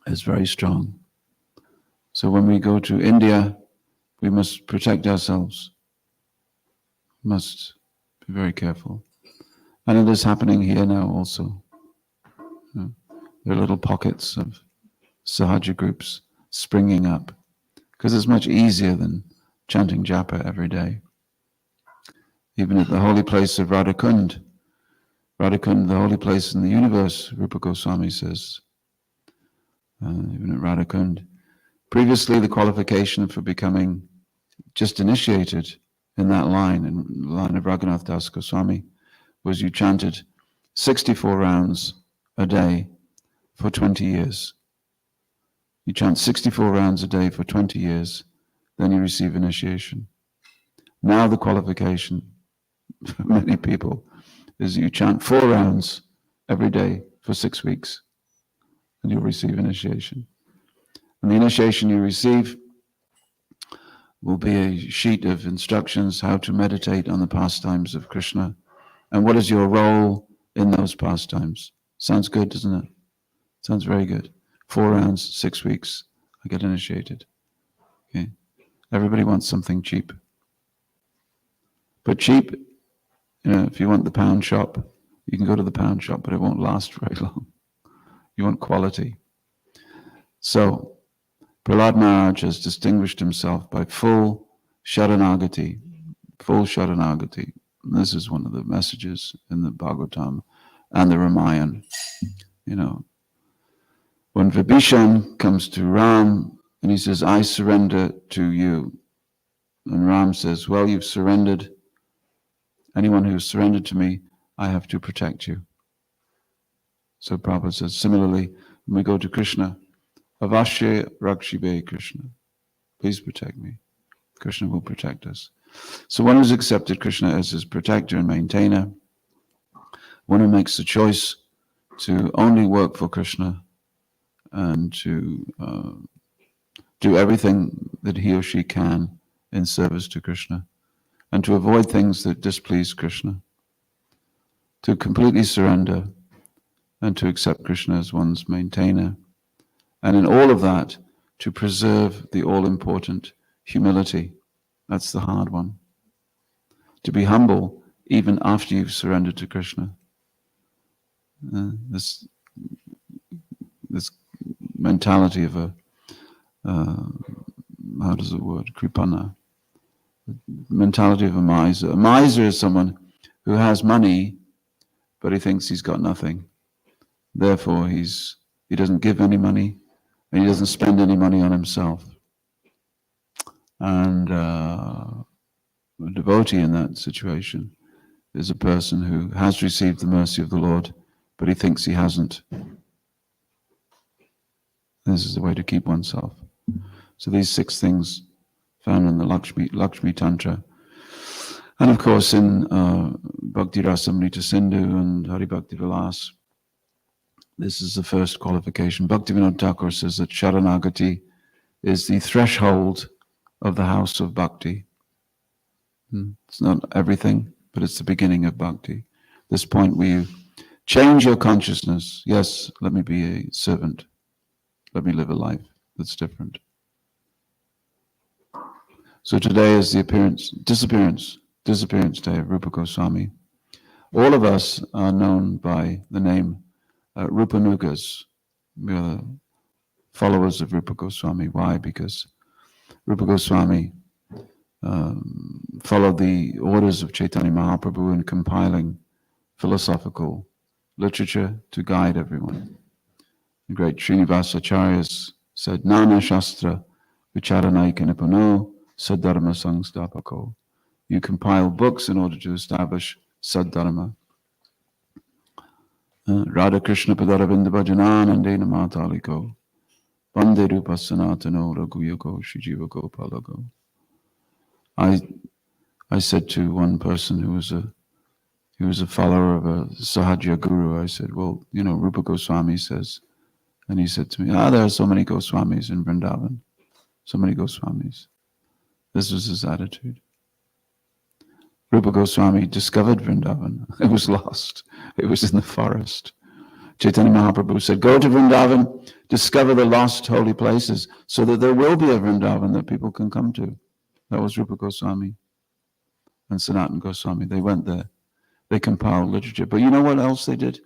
is very strong. So when we go to India, we must protect ourselves, must be very careful. And it is happening here now also. There are little pockets of Sahaja groups springing up, because it's much easier than chanting japa every day. Even at the holy place of Radhakund, the holy place in the universe, Rupa Goswami says, even at Radhakund, previously the qualification for becoming just initiated in that line, in the line of Raghunath Das Goswami, was you chanted 64 rounds a day for 20 years. You chant 64 rounds a day for 20 years, then you receive initiation. Now the qualification for many people is you chant 4 rounds every day for 6 weeks, and you'll receive initiation. And the initiation you receive will be a sheet of instructions how to meditate on the pastimes of Krishna, and what is your role in those pastimes. Sounds good, doesn't it? Sounds very good. 4 rounds, 6 weeks, I get initiated. Okay. Everybody wants something cheap. But cheap, if you want the pound shop, you can go to the pound shop, but it won't last very long. You want quality. So, Prahlad Maharaj has distinguished himself by full Sharanagati. This is one of the messages in the Bhagavatam and the Ramayana. When Vibhishan comes to Ram and he says, I surrender to you. And Ram says, well, you've surrendered. Anyone who's surrendered to me, I have to protect you. So Prabhupada says, similarly, when we go to Krishna, Avashya Rakshibe Krishna, please protect me. Krishna will protect us. So one who's accepted Krishna as his protector and maintainer, one who makes the choice to only work for Krishna and to do everything that he or she can in service to Krishna, and to avoid things that displease Krishna, to completely surrender and to accept Krishna as one's maintainer, and in all of that, to preserve the all-important humility. That's the hard one. To be humble even after you've surrendered to Krishna. This mentality of a, how does it word? Kripana. Mentality of a miser. A miser is someone who has money, but he thinks he's got nothing. Therefore, he doesn't give any money, and he doesn't spend any money on himself. And a devotee in that situation is a person who has received the mercy of the Lord, but he thinks he hasn't. This is the way to keep oneself. So these 6 things found in the Lakshmi Tantra. And of course in Bhakti Ras Sindhu and Hari Bhakti Vilas, this is the first qualification. Bhaktivinoda Thakur says that Sharanagati is the threshold of the house of Bhakti. It's not everything, but it's the beginning of Bhakti. This point where you change your consciousness. Yes, let me be a servant. Let me live a life that's different. So today is the disappearance day of Rupa Goswami. All of us are known by the name Rupanugas. We are the followers of Rupa Goswami. Why? Because Rupa Goswami followed the orders of Chaitanya Mahaprabhu in compiling philosophical literature to guide everyone. The great Srinivasa Acharyas said, Nana Shastra Vicharanaika Nipano Saddharma Sangstapako. You compile books in order to establish Saddharma. Radha Krishna Padaravinda Bhajananandena Mataliko Bande Rupa Sanatano Raghuyako Shijiva Gopalago. I said to one person who was a follower of a Sahaja Guru, I said, well, Rupa Goswami says, and he said to me, there are so many Goswamis in Vrindavan, so many Goswamis. This was his attitude. Rupa Goswami discovered Vrindavan. It was lost. It was in the forest. Chaitanya Mahaprabhu said, go to Vrindavan, discover the lost holy places, so that there will be a Vrindavan that people can come to. That was Rupa Goswami and Sanatana Goswami. They went there. They compiled literature. But you know what else they did?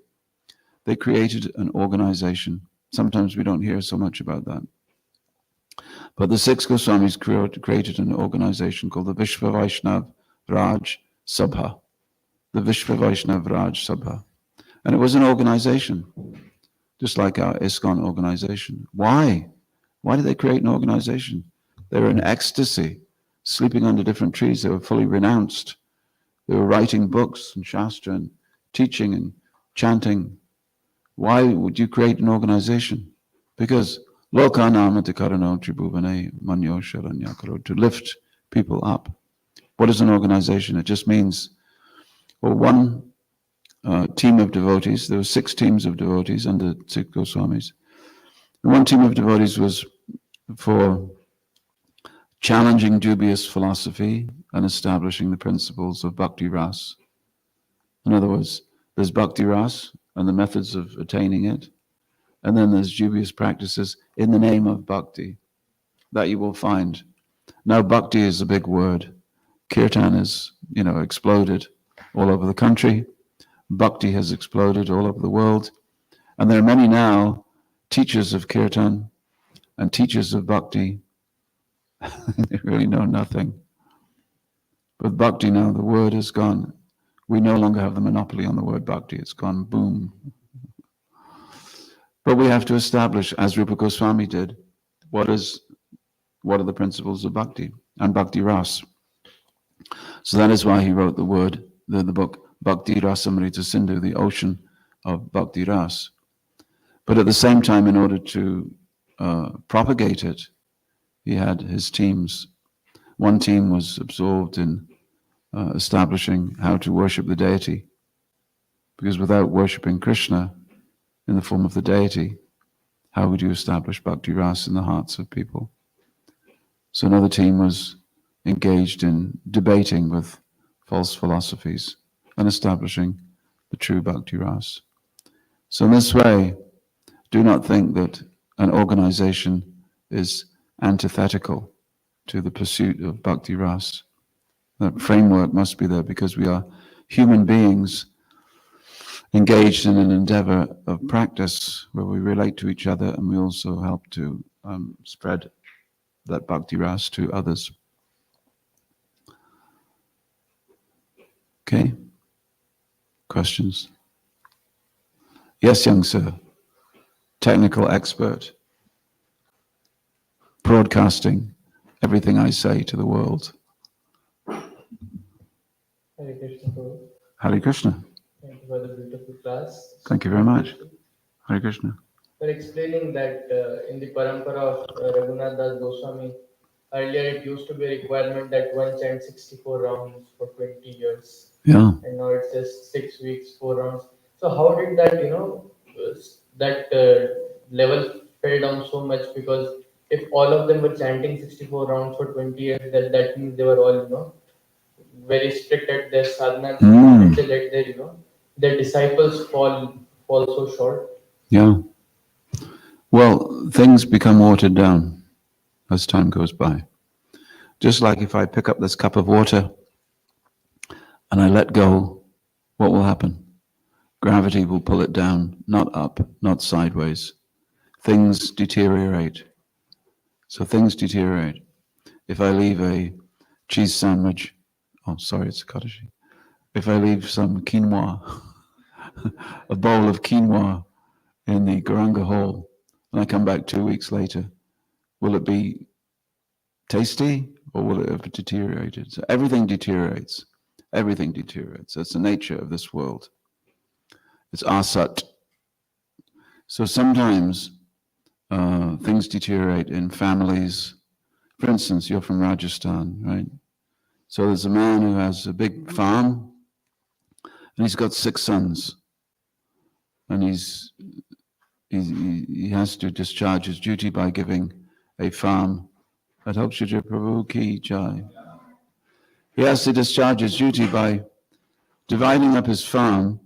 They created an organization. Sometimes we don't hear so much about that. But the 6 Goswamis created an organization called the Vishva Vaishnav Raj Subha. The Vishva Vaishnav Raj Subha. And it was an organization, just like our ISKCON organization. Why? Why did they create an organization? They were in ecstasy, sleeping under different trees. They were fully renounced. They were writing books and Shastra and teaching and chanting. Why would you create an organization? Because Lokanamatikarano Tribhuvane Manyo Sharanyakaro, to lift people up. What is an organization? It just means, well, one team of devotees. There were 6 teams of devotees under 6 Goswamis. And one team of devotees was for challenging dubious philosophy and establishing the principles of Bhakti Ras. In other words, there's Bhakti Ras and the methods of attaining it, and then there's dubious practices in the name of Bhakti that you will find. Now, Bhakti is a big word. Kirtan has, exploded all over the country. Bhakti has exploded all over the world. And there are many now teachers of Kirtan and teachers of Bhakti. They really know nothing. But Bhakti now, the word has gone. We no longer have the monopoly on the word Bhakti. It's gone boom. But we have to establish, as Rupa Goswami did, what are the principles of Bhakti and Bhakti Ras. So that is why he wrote the book Bhakti Rasamrita Sindhu, the ocean of Bhakti Ras. But at the same time, in order to propagate it, he had his teams. One team was absorbed in establishing how to worship the deity, because without worshipping Krishna in the form of the deity, how would you establish Bhakti Ras in the hearts of people? So another team was engaged in debating with false philosophies and establishing the true Bhakti Ras. So in this way, do not think that an organization is antithetical to the pursuit of Bhakti Ras. That framework must be there because we are human beings engaged in an endeavor of practice where we relate to each other and we also help to spread that Bhakti Ras to others. Okay? Questions? Yes, young sir. Technical expert. Broadcasting everything I say to the world. Hare Krishna, Prabhu. Hare Krishna. Thank you for the beautiful class. Thank you very much. Hare Krishna. For explaining that in the parampara of Raghunath Das Goswami, earlier it used to be a requirement that one chant 64 rounds for 20 years. Yeah. And now it's just 6 weeks, 4 rounds. So how did that, level fell down so much? Because if all of them were chanting 64 rounds for 20 years, that means they were all, very strict at their sadhana. How did they let their disciples fall so short? Yeah. Well, things become watered down as time goes by. Just like if I pick up this cup of water and I let go, what will happen? Gravity will pull it down, not up, not sideways. Things deteriorate. So things deteriorate. If I leave a cheese sandwich, oh, sorry, it's a cottage. If I leave some quinoa, a bowl of quinoa in the Garanga hall, and I come back 2 weeks later, will it be tasty or will it have deteriorated? So everything deteriorates. Everything deteriorates. That's the nature of this world. It's asat. So sometimes things deteriorate in families. For instance, you're from Rajasthan, right? So there's a man who has a big farm, and he's got 6 sons, and he has to discharge his duty by giving a farm. That helps you to Prabhu ki jai. He has to discharge his duty by dividing up his farm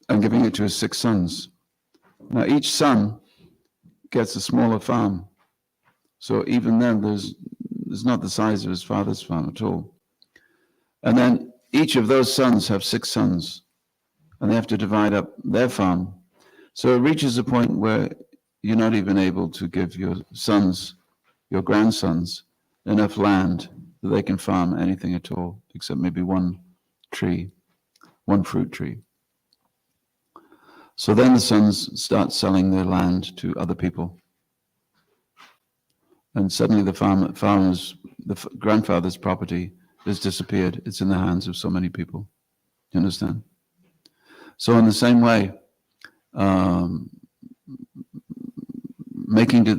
and giving it to his 6 sons. Now each son gets a smaller farm, so even then there's not the size of his father's farm at all. And then each of those sons have 6 sons, and they have to divide up their farm. So it reaches a point where you're not even able to give your sons, your grandsons, enough land that they can farm anything at all, except maybe one tree, one fruit tree. So then the sons start selling their land to other people. And suddenly the grandfather's property has disappeared. It's in the hands of so many people. You understand? So in the same way, the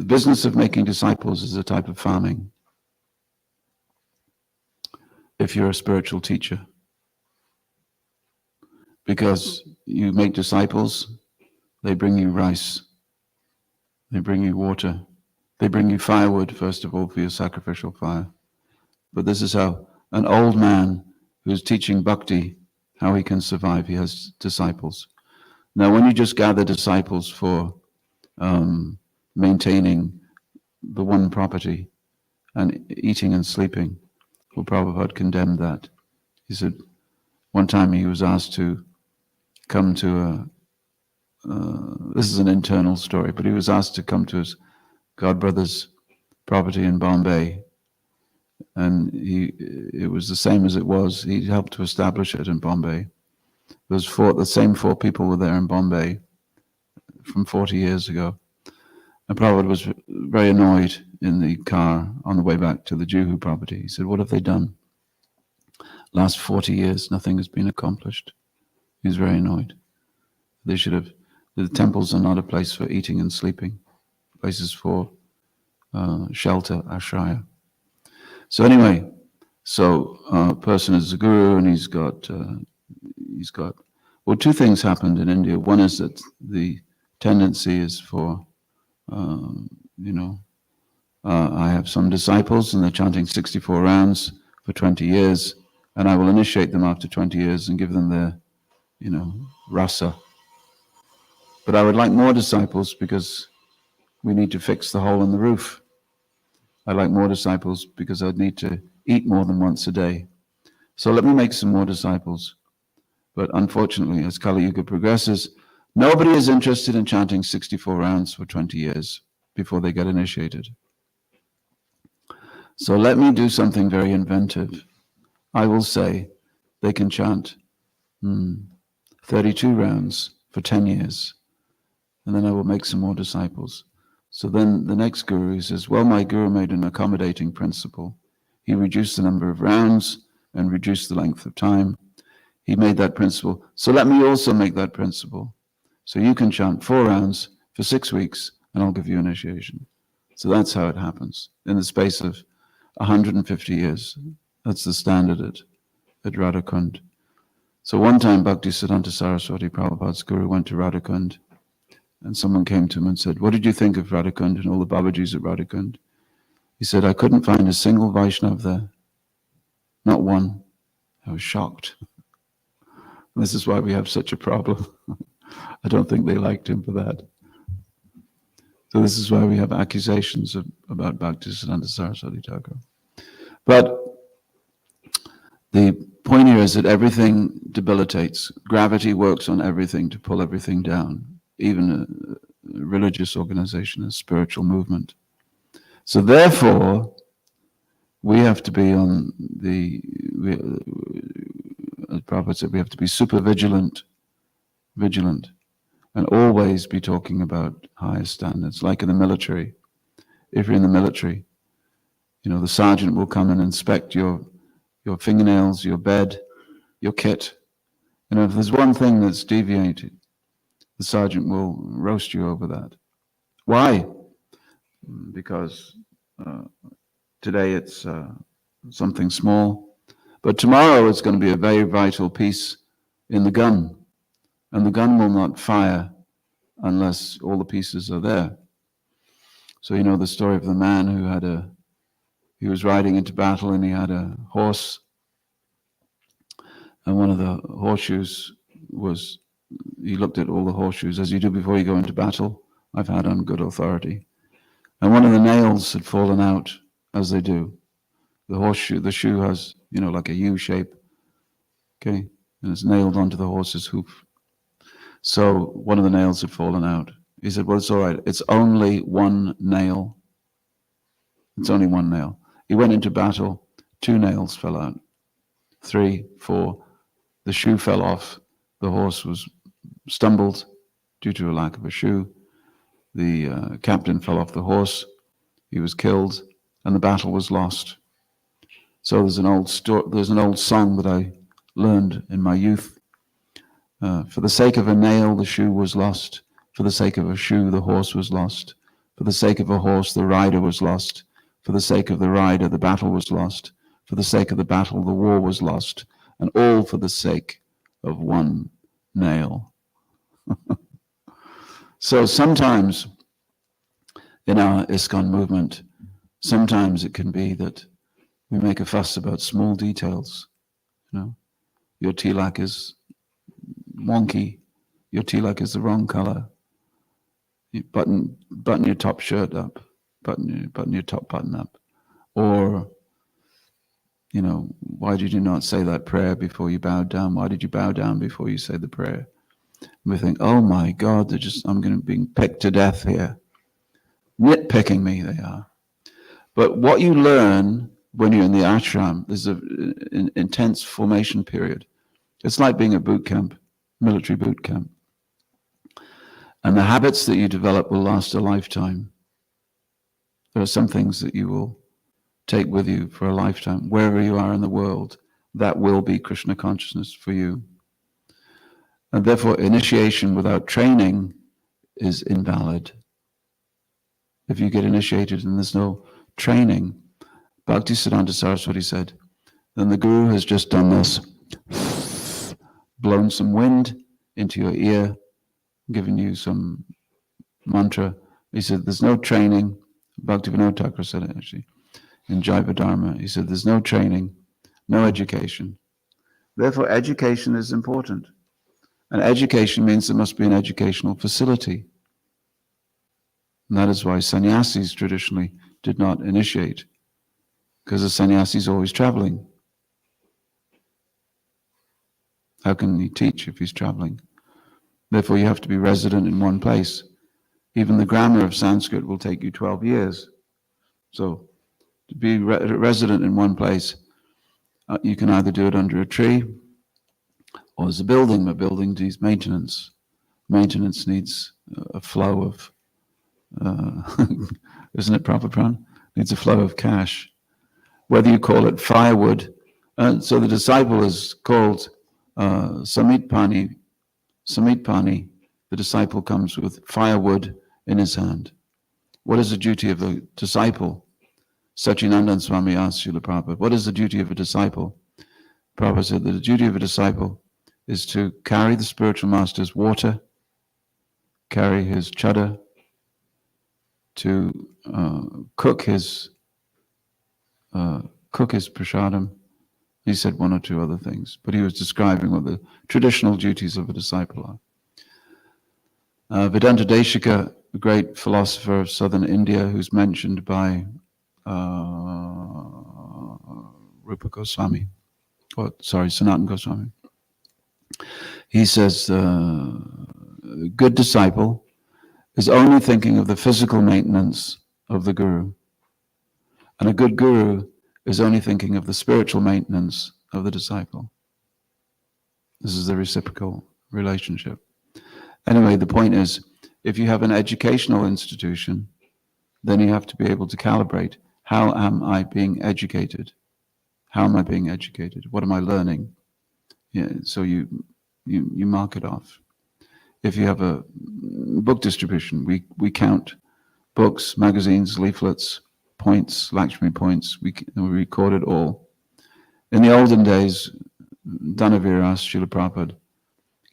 business of making disciples is a type of farming. If you're a spiritual teacher, because you make disciples, they bring you rice, they bring you water, they bring you firewood, first of all, for your sacrificial fire. But this is how an old man who's teaching bhakti, how he can survive. He has disciples. Now, when you just gather disciples for maintaining the one property and eating and sleeping, well, Prabhupada condemned that. He said, one time he was asked to come to this is an internal story, but he was asked to come to his godbrother's property in Bombay, and it was the same as it was. He helped to establish it in Bombay. The same 4 people were there in Bombay from 40 years ago. And Prabhupada was very annoyed in the car on the way back to the Juhu property. He said, what have they done? Last 40 years, nothing has been accomplished. He was very annoyed. The temples are not a place for eating and sleeping, places for shelter, ashraya. So anyway, a person is a guru, and he's got, well, 2 things happened in India. One is that the tendency is for, I have some disciples and they're chanting 64 rounds for 20 years, and I will initiate them after 20 years and give them their, rasa. But I would like more disciples because we need to fix the hole in the roof. I'd like more disciples because I'd need to eat more than once a day. So let me make some more disciples. But unfortunately, as Kali Yuga progresses, nobody is interested in chanting 64 rounds for 20 years before they get initiated. So let me do something very inventive. I will say they can chant 32 rounds for 10 years, and then I will make some more disciples. So then the next guru says, well, my guru made an accommodating principle. He reduced the number of rounds and reduced the length of time. He made that principle. So let me also make that principle. So you can chant 4 rounds for 6 weeks, and I'll give you initiation. So that's how it happens in the space of 150 years. That's the standard at Radhakund. So one time Bhaktisiddhanta Saraswati, Prabhupada's guru, went to Radhakund, and someone came to him and said, what did you think of Radhakund and all the Babajis at Radhakund? He said, I couldn't find a single Vaishnav there. Not one. I was shocked. This is why we have such a problem. I don't think they liked him for that. So this is why we have accusations about Bhaktisiddhanta Saraswati Thakur. But the point here is that everything debilitates. Gravity works on everything to pull everything down, even a religious organization, a spiritual movement. So therefore, we have to be on the, as Prabhupada said, we have to be super vigilant, and always be talking about higher standards, like in the military. If you're in the military, the sergeant will come and inspect your fingernails, your bed, your kit. If there's one thing that's deviated, the sergeant will roast you over that. Why? Because today it's something small, but tomorrow it's going to be a very vital piece in the gun, and the gun will not fire unless all the pieces are there. So the story of the man who he was riding into battle and he had a horse, and one of the horseshoes he looked at all the horseshoes, as you do before you go into battle, I've had on good authority, and one of the nails had fallen out, as they do. The shoe has, like a U shape, okay, and it's nailed onto the horse's hoof. So one of the nails had fallen out. He said, well, it's all right. It's only one nail. It's only one nail. He went into battle. 2 nails fell out. 3, 4. The shoe fell off. The horse was stumbled due to a lack of a shoe. The captain fell off the horse. He was killed, and the battle was lost. So there's an old song that I learned in my youth. For the sake of a nail, the shoe was lost. For the sake of a shoe, the horse was lost. For the sake of a horse, the rider was lost. For the sake of the rider, the battle was lost. For the sake of the battle, the war was lost. And all for the sake of one nail. So sometimes in our ISKCON movement, sometimes it can be that we make a fuss about small details. Your tilak is wonky. Your tilak is the wrong color. You button your top shirt up. Button your top button up. Or, why did you not say that prayer before you bowed down? Why did you bow down before you said the prayer? And we think, oh my God, I'm going to be picked to death here. Nitpicking me, they are. But what you learn when you're in the ashram, there's an intense formation period. It's like being at boot camp, military boot camp. And the habits that you develop will last a lifetime. There are some things that you will take with you for a lifetime. Wherever you are in the world, that will be Krishna consciousness for you. And therefore, initiation without training is invalid. If you get initiated and there's no training, Bhaktisiddhanta Saraswati said, then the Guru has just done this, blown some wind into your ear, given you some mantra. He said, there's no training. Bhaktivinoda Thakur said it actually, in Jaiva Dharma. He said, there's no training, no education. Therefore, education is important. And education means there must be an educational facility. And that is why sannyasis traditionally did not initiate, because a sannyasi is always traveling. How can he teach if he's traveling? Therefore, you have to be resident in one place. Even the grammar of Sanskrit will take you 12 years. So, to be resident in one place, you can either do it under a tree, or as a building. A building needs maintenance. Maintenance needs a flow of, isn't it, Prabhupada? Needs a flow of cash. Whether you call it firewood. So the disciple is called Samitpani. Samitpani, the disciple comes with firewood in his hand. What is the duty of a disciple? Sachinandan Swami asked Srila Prabhupada, what is the duty of a disciple? Prabhupada said that the duty of a disciple is to carry the spiritual master's water, carry his chada, to cook his prasadam. He said 1 or 2 other things, but he was describing what the traditional duties of a disciple are. Vidant Desika, a great philosopher of southern India, who's mentioned by Rupa Goswami, Sanatana Goswami. He says, a good disciple is only thinking of the physical maintenance of the guru, and a good guru is only thinking of the spiritual maintenance of the disciple. This is the reciprocal relationship. Anyway, the point is, if you have an educational institution, then you have to be able to calibrate, how am I being educated? How am I being educated? What am I learning? Yeah, so you mark it off. If you have a book distribution, we count books, magazines, leaflets, points, Lakshmi points, we record it all. In the olden days, Danavi asked Srila Prabhupada,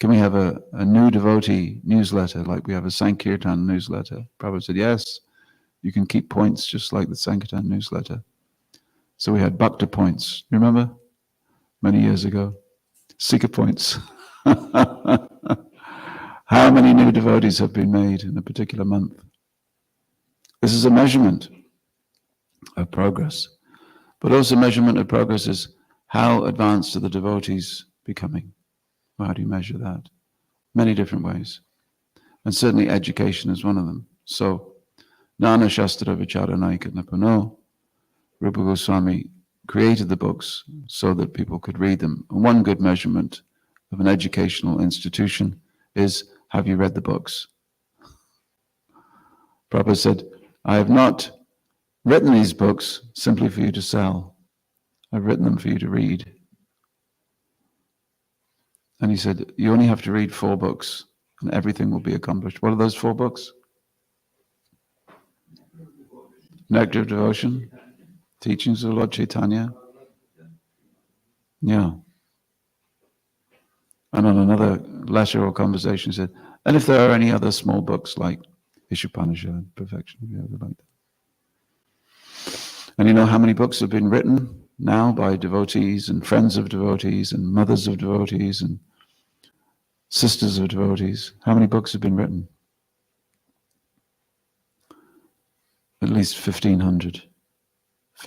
can we have a new devotee newsletter, like we have a Sankirtan newsletter? Prabhupada said, yes, you can keep points just like the Sankirtan newsletter. So we had Bhakta points, remember? Many years ago. Sika points. How many new devotees have been made in a particular month? This is a measurement of progress. But also measurement of progress is how advanced are the devotees becoming? Well, how do you measure that? Many different ways. And certainly education is one of them. So, Nana Shastra Vicharanaika Napano, Rupa Goswami created the books so that people could read them. And one good measurement of an educational institution is, have you read the books? Prabhupada said, I have not written these books simply for you to sell. I've written them for you to read. And he said, you only have to read 4 books and everything will be accomplished. What are those 4 books? Nectar of Devotion, Teachings of Lord Chaitanya. Yeah. And on another letter or conversation he said, and if there are any other small books like Ishopanishad, Perfection, like that. And you know how many books have been written now by devotees and friends of devotees and mothers of devotees and sisters of devotees? How many books have been written? At least 1,500.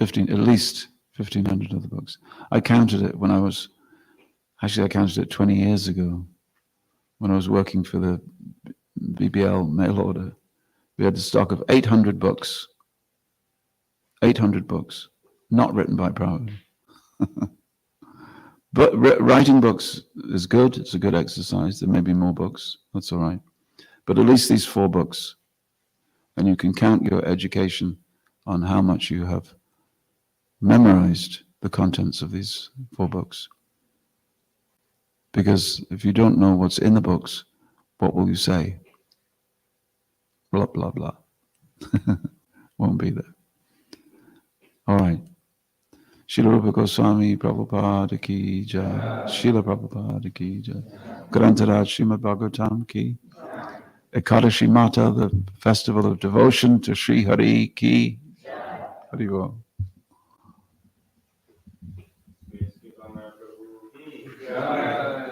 At least 1,500 other books. I counted it when I counted it 20 years ago when I was working for the BBL mail order. We had a stock of 800 books. 800 books, not written by Prabhupada. But writing books is good. It's a good exercise. There may be more books. That's all right. But at least these 4 books. And you can count your education on how much you have memorized the contents of these 4 books. Because if you don't know what's in the books, what will you say? Blah, blah, blah. Won't be there. All right. Srila Rupa Goswami Prabhupada ki jai. Srila Prabhupada ki jai. Grantaraj Srimad Bhagavatam ki. Ekadashi Mata, the festival of devotion to Sri Hari ki. Hari Bol. Praise Kripomoya Prabhu ki jai.